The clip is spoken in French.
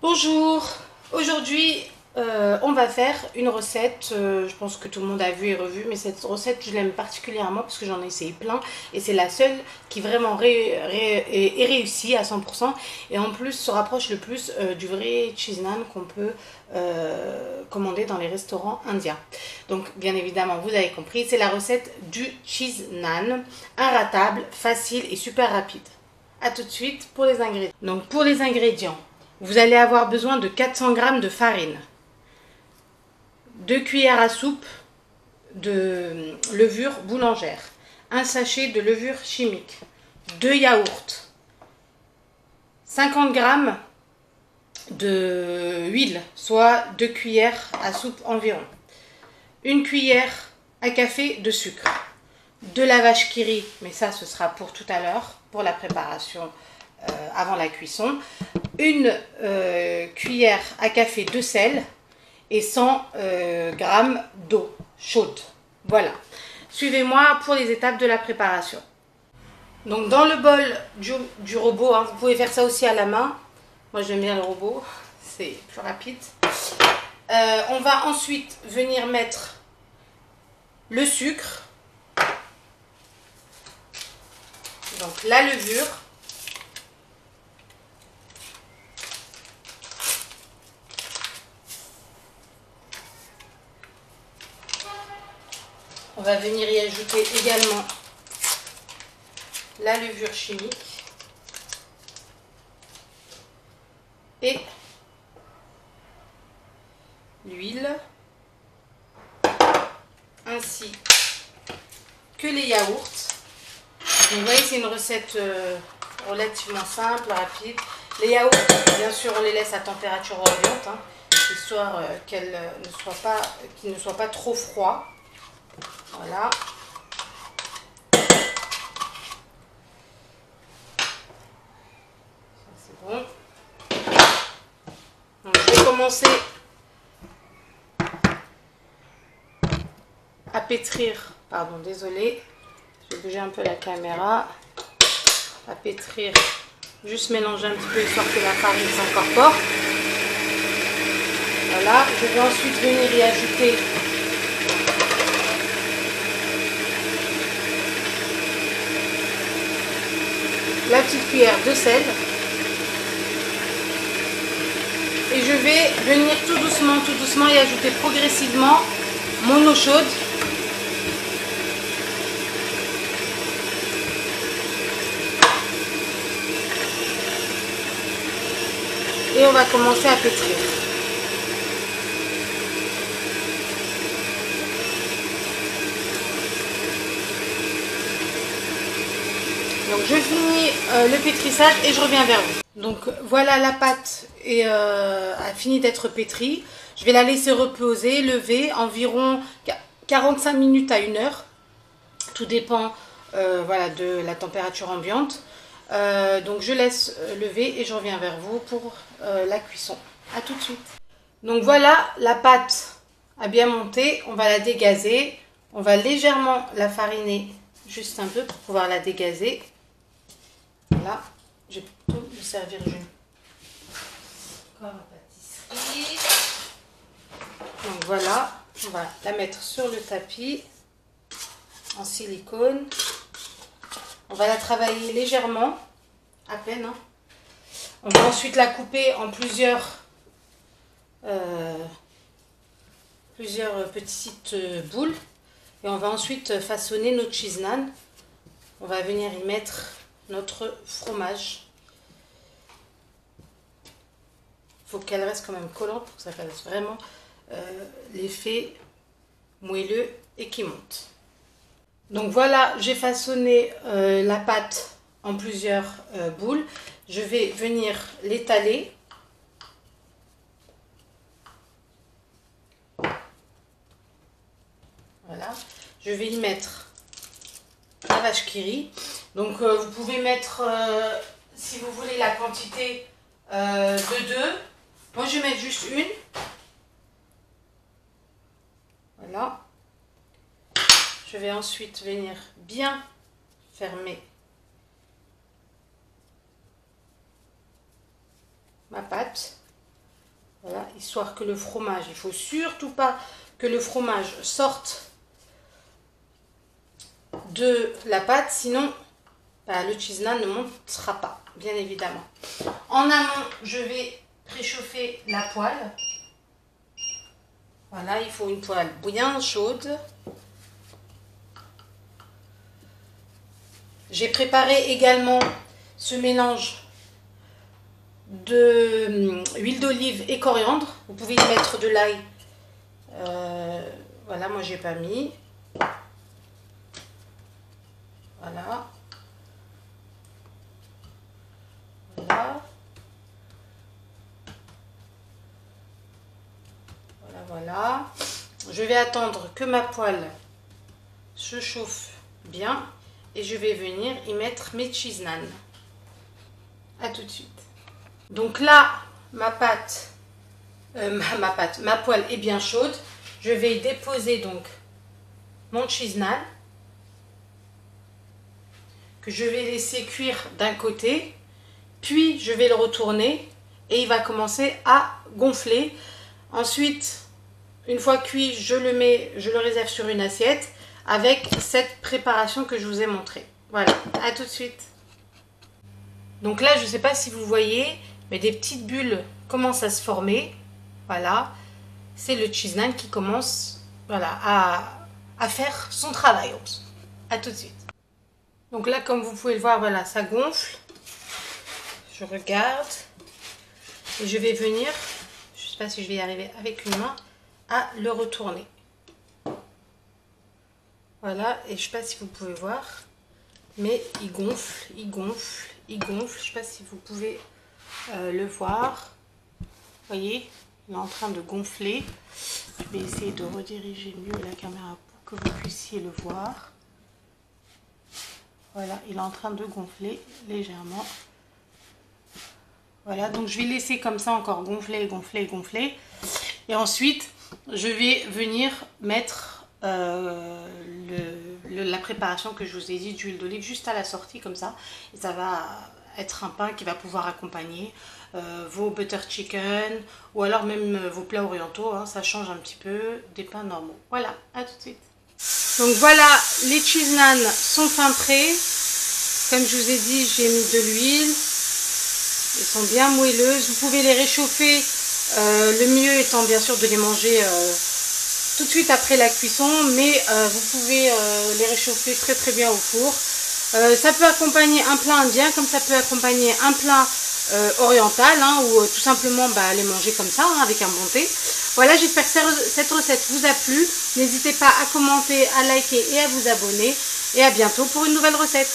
Bonjour, aujourd'hui on va faire une recette, je pense que tout le monde a vu et revu, mais cette recette je l'aime particulièrement parce que j'en ai essayé plein et c'est la seule qui vraiment est réussie à 100% et en plus se rapproche le plus du vrai cheese naan qu'on peut commander dans les restaurants indiens. Donc bien évidemment vous avez compris, c'est la recette du cheese naan, inratable, facile et super rapide. A tout de suite pour les ingrédients. Donc pour les ingrédients, vous allez avoir besoin de 400 g de farine, 2 cuillères à soupe de levure boulangère, un sachet de levure chimique, 2 yaourts, 50 g d'huile, soit 2 cuillères à soupe environ, une cuillère à café de sucre, de la vache qui rit, mais ça ce sera pour tout à l'heure, pour la préparation avant la cuisson, une cuillère à café de sel et 100 g d'eau chaude. Voilà. Suivez-moi pour les étapes de la préparation. Donc dans le bol du robot, hein, vous pouvez faire ça aussi à la main. Moi j'aime bien le robot, c'est plus rapide. On va ensuite venir mettre le sucre, donc la levure, on va venir y ajouter également la levure chimique et l'huile, ainsi que les yaourts. Donc, vous voyez, c'est une recette relativement simple, rapide. Les yaourts, bien sûr, on les laisse à température ambiante, hein, histoire qu'ils ne soient pas trop froids. Voilà. C'est bon. Donc, je vais commencer à pétrir, pardon, désolé, je vais bouger un peu la caméra, à pétrir, juste mélanger un petit peu histoire que la farine s'incorpore. Voilà, je vais ensuite venir y ajouter la petite cuillère de sel et je vais venir tout doucement y ajouter progressivement mon eau chaude. Et on va commencer à pétrir. Donc je finis le pétrissage et je reviens vers vous. Donc voilà, la pâte a fini d'être pétrie. Je vais la laisser reposer, lever environ 45 minutes à 1 heure. Tout dépend voilà, de la température ambiante. Donc je laisse lever et je reviens vers vous pour la cuisson. A tout de suite. Donc voilà, la pâte a bien monté. On va la dégazer. On va légèrement la fariner juste un peu pour pouvoir la dégazer. Voilà, je vais plutôt me servir jaune. Encore la pâtisserie. Donc voilà, on va la mettre sur le tapis en silicone. On va la travailler légèrement, à peine. Hein. On va ensuite la couper en plusieurs petites boules. Et on va ensuite façonner notre cheese naan. On va venir y mettre notre fromage. Il faut qu'elle reste quand même collante pour que ça fasse vraiment l'effet moelleux et qui monte. Donc voilà, j'ai façonné la pâte en plusieurs boules. Je vais venir l'étaler. Voilà, je vais y mettre la vache qui rit. Donc vous pouvez mettre, si vous voulez, la quantité de 2. Moi je vais mettre juste une. Voilà. Je vais ensuite venir bien fermer ma pâte. Voilà, histoire que le fromage, il faut surtout pas que le fromage sorte de la pâte, sinon le cheese naan ne montera pas, bien évidemment. En amont, je vais préchauffer la poêle. Voilà, il faut une poêle bien chaude. J'ai préparé également ce mélange de huile d'olive et coriandre. Vous pouvez y mettre de l'ail. Voilà, moi j'ai pas mis. Voilà. Voilà. Voilà. Je vais attendre que ma poêle se chauffe bien et je vais venir y mettre mes cheese naan. A tout de suite. Donc là, ma poêle est bien chaude. Je vais y déposer donc mon cheese naan que je vais laisser cuire d'un côté, puis je vais le retourner et il va commencer à gonfler. Ensuite, une fois cuit, je le réserve sur une assiette avec cette préparation que je vous ai montrée. Voilà, à tout de suite. Donc là, je ne sais pas si vous voyez, mais des petites bulles commencent à se former. Voilà, c'est le cheese naan qui commence à faire son travail. À tout de suite. Donc là, comme vous pouvez le voir, voilà, ça gonfle. Je regarde et je vais venir, je ne sais pas si je vais y arriver avec une main, à le retourner. Voilà, et je ne sais pas si vous pouvez voir, mais il gonfle, il gonfle, il gonfle. Je ne sais pas si vous pouvez le voir. Vous voyez, il est en train de gonfler. Je vais essayer de rediriger mieux la caméra pour que vous puissiez le voir. Voilà, il est en train de gonfler légèrement. Voilà, donc je vais laisser comme ça encore gonfler, gonfler, gonfler. Et ensuite, je vais venir mettre la préparation que je vous ai dit d'huile d'olive juste à la sortie comme ça. Et ça va être un pain qui va pouvoir accompagner vos butter chicken ou alors même vos plats orientaux. Hein, ça change un petit peu des pains normaux. Voilà, à tout de suite. Donc voilà, les cheese naan sont fin prêts. Comme je vous ai dit, j'ai mis de l'huile. Elles sont bien moelleuses. Vous pouvez les réchauffer. Le mieux étant bien sûr de les manger tout de suite après la cuisson. Mais vous pouvez les réchauffer très très bien au four. Ça peut accompagner un plat indien comme ça peut accompagner un plat oriental. Hein, ou tout simplement les manger comme ça hein, avec un bon thé. Voilà, j'espère que cette recette vous a plu. N'hésitez pas à commenter, à liker et à vous abonner. Et à bientôt pour une nouvelle recette.